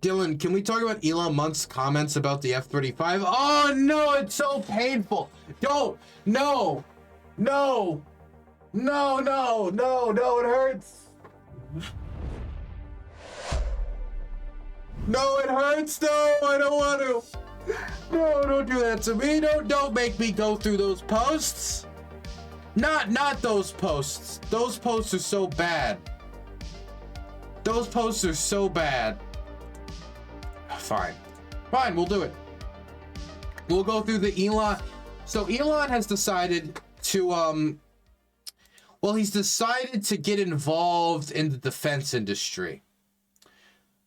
Dylan, can we talk about Elon Musk's comments about the F-35? Oh no, it's so painful. Don't, no, no, no, no, no, no, it hurts. No, it hurts. No, I don't want to. No, don't do that to me. Don't make me go through those posts. Not those posts. Those posts are so bad. Those posts are so bad. Fine, we'll do it. We'll go through the Elon. So Elon has decided to, well, he's decided to get involved in the defense industry.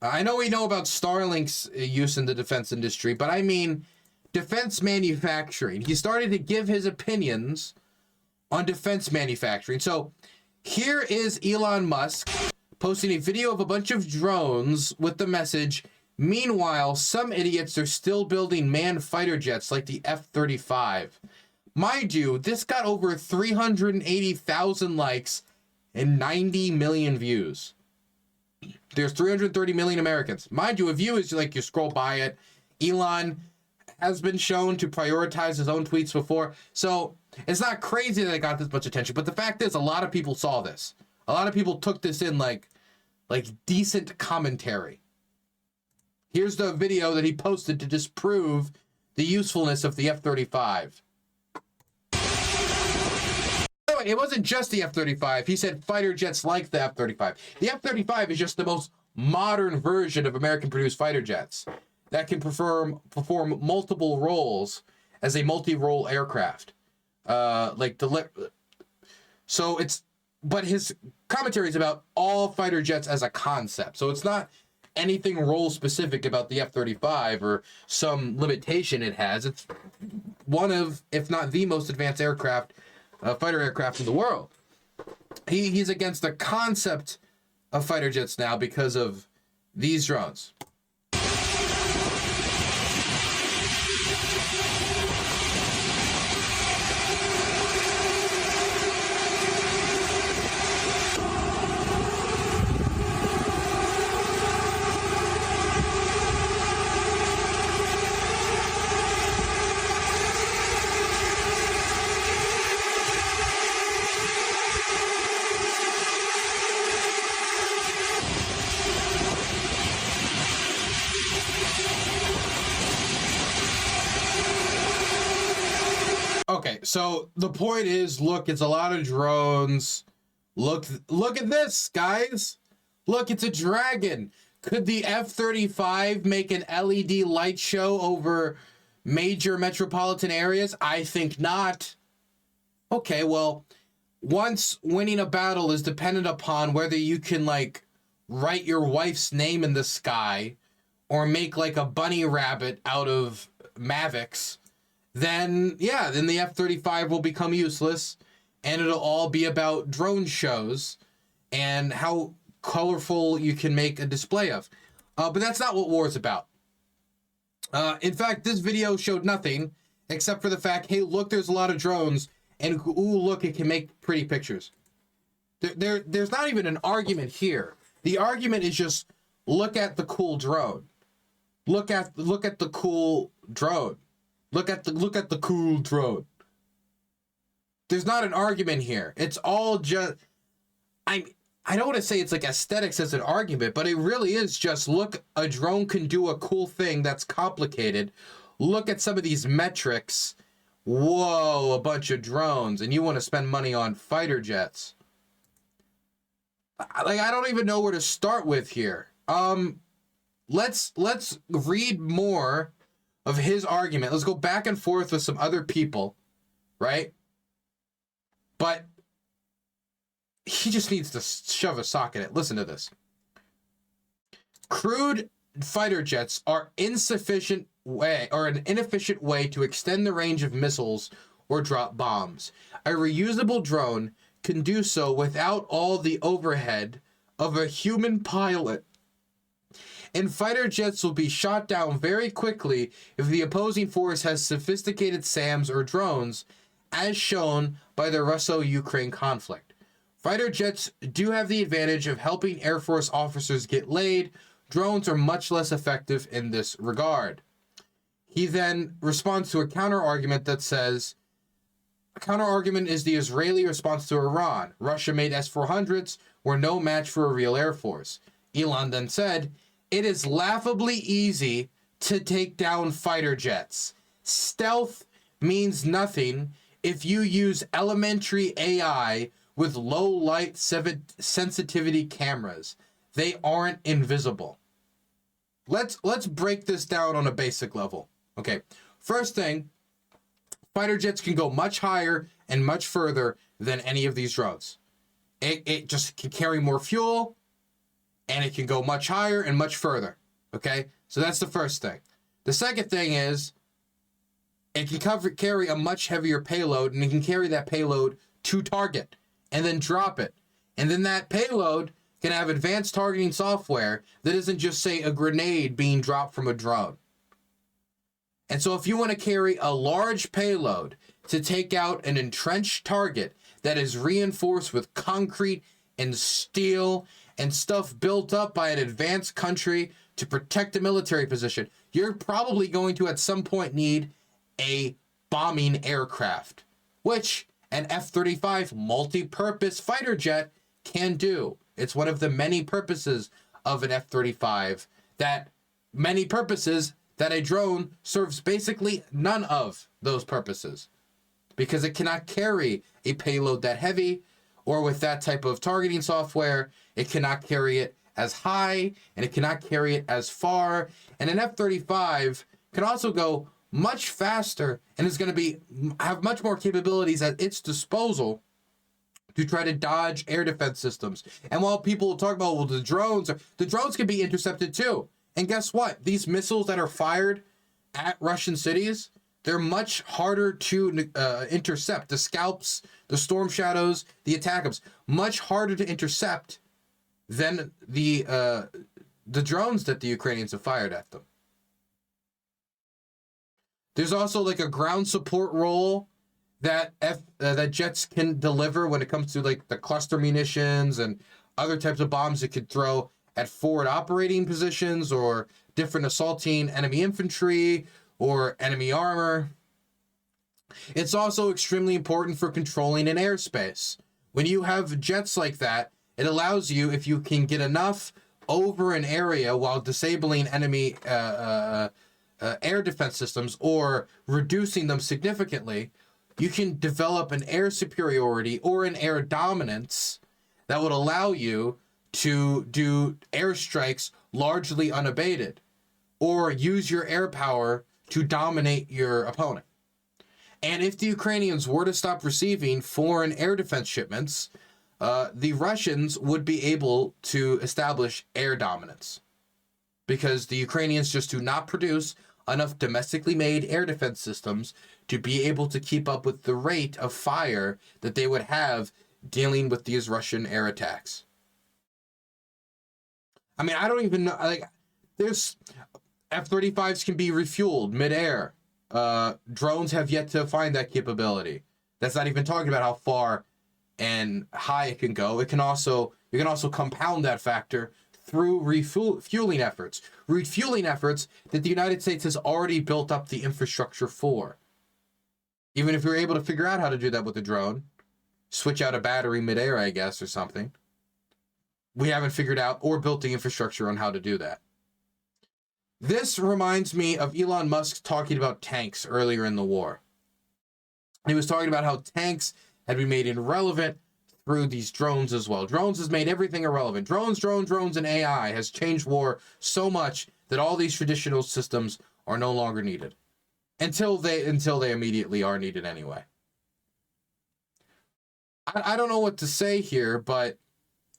I know we know about Starlink's use in the defense industry, but I mean defense manufacturing. He started to give his opinions on defense manufacturing. So here is Elon Musk posting a video of a bunch of drones with the message, "Meanwhile, some idiots are still building manned fighter jets like the F-35. Mind you, this got over 380,000 likes and 90 million views. There's 330 million Americans. Mind you, a view is like you scroll by it. Elon has been shown to prioritize his own tweets before. So it's not crazy that it got this much attention. But the fact is, a lot of people saw this. A lot of people took this in like decent commentary. Here's the video that he posted to disprove the usefulness of the F-35. It wasn't just the F-35. He said fighter jets like the F-35. The F-35 is just the most modern version of American-produced fighter jets that can perform multiple roles as a multi-role aircraft. But his commentary is about all fighter jets as a concept. So it's not anything role specific about the F-35 or some limitation it has. It's one of, if not the most advanced aircraft, fighter aircraft in the world. He's against the concept of fighter jets now because of these drones. Okay, so the point is, look, it's a lot of drones. Look at this, guys. Look, it's a dragon. Could the F-35 make an LED light show over major metropolitan areas? I think not. Okay, well, once winning a battle is dependent upon whether you can, like, write your wife's name in the sky or make, like, a bunny rabbit out of Mavics, then the F-35 will become useless, and it'll all be about drone shows and how colorful you can make a display of. But that's not what war is about. In fact, this video showed nothing except for the fact, hey, look, there's a lot of drones, and ooh, look, it can make pretty pictures. There's not even an argument here. The argument is just, look at the cool drone. Look at the cool drone. Look at the cool drone. There's not an argument here. It's all just, I don't want to say it's like aesthetics as an argument, but it really is just, look, a drone can do a cool thing that's complicated. Look at some of these metrics. Whoa, a bunch of drones, and you want to spend money on fighter jets. Like, I don't even know where to start with here. Let's read more of his argument. Let's go back and forth with some other people, right? But he just needs to shove a sock in it. Listen to this. Crewed fighter jets are an inefficient way to extend the range of missiles or drop bombs. A reusable drone can do so without all the overhead of a human pilot. And fighter jets will be shot down very quickly if the opposing force has sophisticated SAMs or drones, as shown by the Russo-Ukraine conflict. Fighter jets do have the advantage of helping Air Force officers get laid drones are much less effective in this regard. He then responds to a counter-argument that says, a counter-argument is the Israeli response to Iran. Russia made S-400s were no match for a real air force. Elon then said, it is laughably easy to take down fighter jets. Stealth means nothing if you use elementary AI with low light sensitivity cameras. They aren't invisible. Let's break this down on a basic level. Okay, first thing, fighter jets can go much higher and much further than any of these drones. It just can carry more fuel, and it can go much higher and much further. Okay, so that's the first thing. The second thing is, it can carry a much heavier payload, and it can carry that payload to target and then drop it. And then that payload can have advanced targeting software that isn't just, say, a grenade being dropped from a drone. And so if you want to carry a large payload to take out an entrenched target that is reinforced with concrete and steel and stuff built up by an advanced country to protect a military position, you're probably going to at some point need a bombing aircraft, which an F-35 multi-purpose fighter jet can do. It's one of the many purposes of an F-35, that many purposes that a drone serves basically none of those purposes, because it cannot carry a payload that heavy, or with that type of targeting software, it cannot carry it as high, and it cannot carry it as far. And an F-35 can also go much faster and is going to have much more capabilities at its disposal to try to dodge air defense systems. And while people talk about, well, the drones can be intercepted too. And guess what? These missiles that are fired at Russian cities, they're much harder to intercept. The Scalps, the Storm Shadows, the Attackums, much harder to intercept than the drones that the Ukrainians have fired at them. There's also like a ground support role that that jets can deliver when it comes to like the cluster munitions and other types of bombs it could throw at forward operating positions or different assaulting enemy infantry or enemy armor. It's also extremely important for controlling an airspace. When you have jets like that, it allows you, if you can get enough over an area while disabling enemy air defense systems or reducing them significantly, you can develop an air superiority or an air dominance that would allow you to do airstrikes largely unabated, or use your air power to dominate your opponent. And if the Ukrainians were to stop receiving foreign air defense shipments, the Russians would be able to establish air dominance, because the Ukrainians just do not produce enough domestically made air defense systems to be able to keep up with the rate of fire that they would have dealing with these Russian air attacks. I mean, I don't even know, like, there's F-35s can be refueled midair. Drones have yet to find that capability. That's not even talking about how far and high it can go. You can also compound that factor through refueling efforts. Refueling efforts that the United States has already built up the infrastructure for. Even if you're able to figure out how to do that with a drone, switch out a battery midair, I guess, or something. We haven't figured out or built the infrastructure on how to do that. This reminds me of Elon Musk talking about tanks earlier in the war. He was talking about how tanks had been made irrelevant through these drones as well. Drones has made everything irrelevant. Drones, and AI has changed war so much that all these traditional systems are no longer needed. Until they immediately are needed anyway. I don't know what to say here, but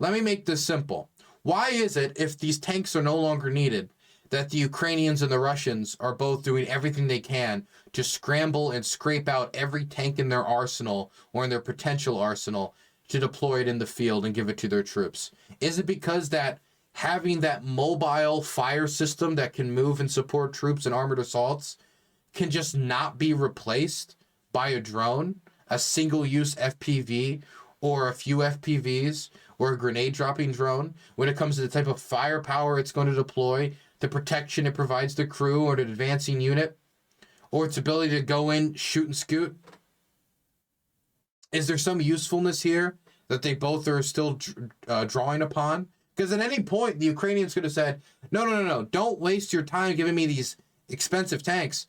let me make this simple. Why is it, if these tanks are no longer needed, that the Ukrainians and the Russians are both doing everything they can to scramble and scrape out every tank in their arsenal or in their potential arsenal to deploy it in the field and give it to their troops? Is it because that having that mobile fire system that can move and support troops in armored assaults can just not be replaced by a drone, a single-use FPV, or a few FPVs, or a grenade-dropping drone, when it comes to the type of firepower it's going to deploy, the protection it provides the crew or the advancing unit, or its ability to go in, shoot and scoot? Is there some usefulness here that they both are still drawing upon? Because at any point, the Ukrainians could have said, no, don't waste your time giving me these expensive tanks.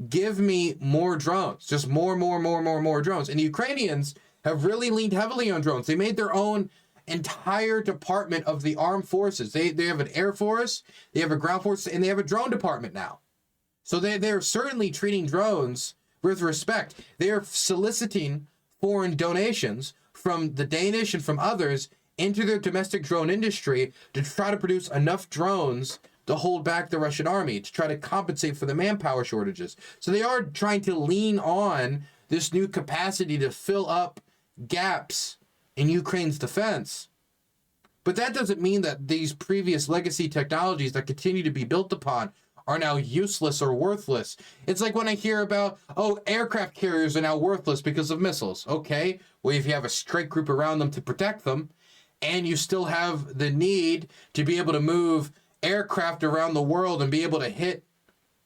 Give me more drones, just more drones. And the Ukrainians have really leaned heavily on drones. They made their own entire department of the armed forces. They have an air force, they have a ground force, and they have a drone department now. So they're certainly treating drones with respect. They are soliciting foreign donations from the Danish and from others into their domestic drone industry to try to produce enough drones to hold back the Russian army, to try to compensate for the manpower shortages. So they are trying to lean on this new capacity to fill up gaps in Ukraine's defense. But that doesn't mean that these previous legacy technologies that continue to be built upon are now useless or worthless. It's like when I hear about, aircraft carriers are now worthless because of missiles. Okay, well, if you have a strike group around them to protect them, and you still have the need to be able to move aircraft around the world and be able to hit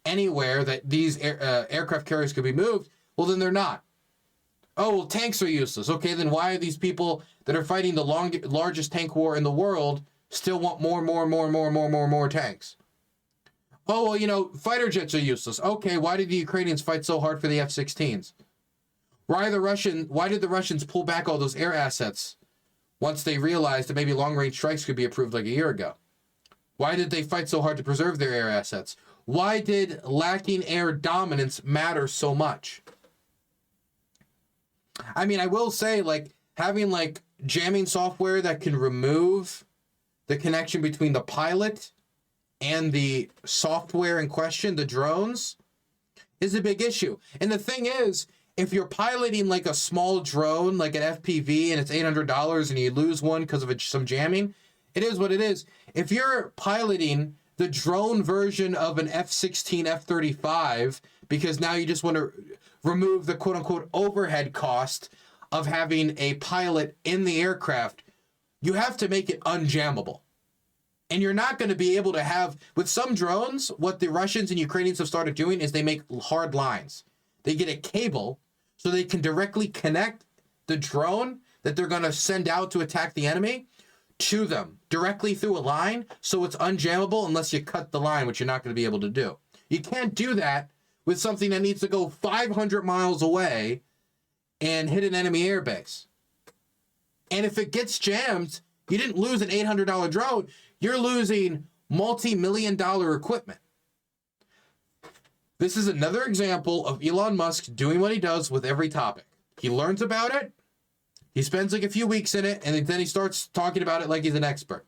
anywhere that these aircraft carriers could be moved, well, then they're not. Oh, well, tanks are useless. Okay, then why are these people that are fighting the largest tank war in the world still want more tanks? Oh, well, fighter jets are useless. Okay, why did the Ukrainians fight so hard for the F-16s? Why did the Russians pull back all those air assets once they realized that maybe long-range strikes could be approved like a year ago? Why did they fight so hard to preserve their air assets? Why did lacking air dominance matter so much? I mean, I will say, having, jamming software that can remove the connection between the pilot and the software in question, the drones, is a big issue. And the thing is, if you're piloting, a small drone, like an FPV, and it's $800 and you lose one because of some jamming, it is what it is. If you're piloting the drone version of an F-16, F-35, because now you just want to remove the quote-unquote overhead cost of having a pilot in the aircraft, you have to make it unjammable. And you're not going to be able to have, with some drones, what the Russians and Ukrainians have started doing is they make hard lines. They get a cable so they can directly connect the drone that they're going to send out to attack the enemy to them directly through a line, so it's unjammable unless you cut the line, which you're not going to be able to do. You can't do that with something that needs to go 500 miles away and hit an enemy airbase. And if it gets jammed, you didn't lose an $800 drone, you're losing multi-million-dollar equipment. This is another example of Elon Musk doing what he does with every topic. He learns about it, he spends a few weeks in it, and then he starts talking about it like he's an expert.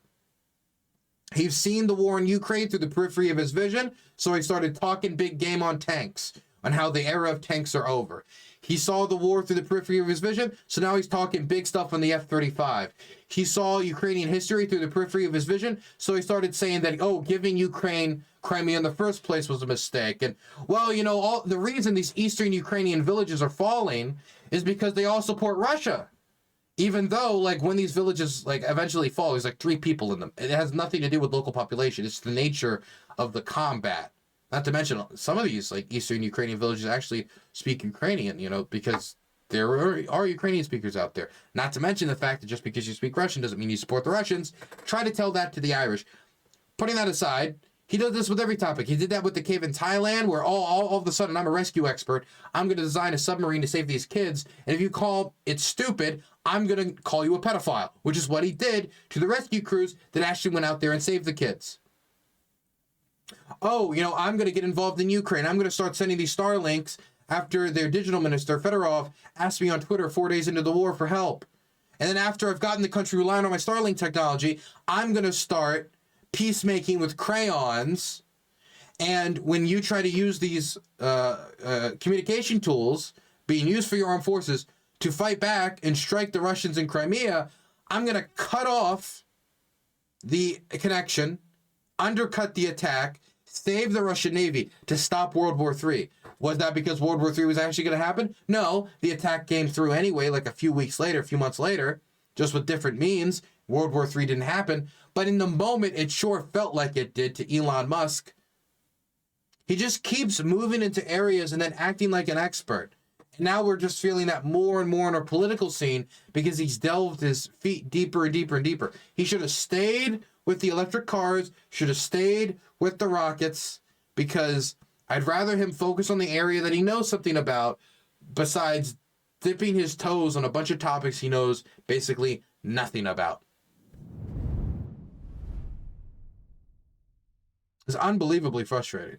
He's seen the war in Ukraine through the periphery of his vision, so he started talking big game on tanks, on how the era of tanks are over. He saw the war through the periphery of his vision, so now he's talking big stuff on the F-35. He saw Ukrainian history through the periphery of his vision, so he started saying that, giving Ukraine Crimea in the first place was a mistake. And, all the reason these eastern Ukrainian villages are falling is because they all support Russia. Even though, when these villages, eventually fall, there's, 3 people in them. It has nothing to do with local population. It's the nature of the combat. Not to mention, some of these, Eastern Ukrainian villages actually speak Ukrainian, because there are Ukrainian speakers out there. Not to mention the fact that just because you speak Russian doesn't mean you support the Russians. Try to tell that to the Irish. Putting that aside, he does this with every topic. He did that with the cave in Thailand, where all of a sudden, I'm a rescue expert. I'm going to design a submarine to save these kids. And if you call it stupid, I'm going to call you a pedophile, which is what he did to the rescue crews that actually went out there and saved the kids. I'm going to get involved in Ukraine. I'm going to start sending these Starlinks after their digital minister, Fedorov, asked me on Twitter 4 days into the war for help. And then after I've gotten the country relying on my Starlink technology, I'm going to start peacemaking with crayons. And when you try to use these communication tools being used for your armed forces to fight back and strike the Russians in Crimea, I'm going to cut off the connection, undercut the attack, save the Russian Navy to stop World War III. Was that because World War III was actually going to happen? No, the attack came through anyway, a few weeks later, a few months later, just with different means. World War III didn't happen, but in the moment, it sure felt like it did to Elon Musk. He just keeps moving into areas and then acting like an expert. And now we're just feeling that more and more in our political scene because he's delved his feet deeper and deeper and deeper. He should have stayed with the electric cars, should have stayed with the rockets, because I'd rather him focus on the area that he knows something about besides dipping his toes on a bunch of topics he knows basically nothing about. It's unbelievably frustrating.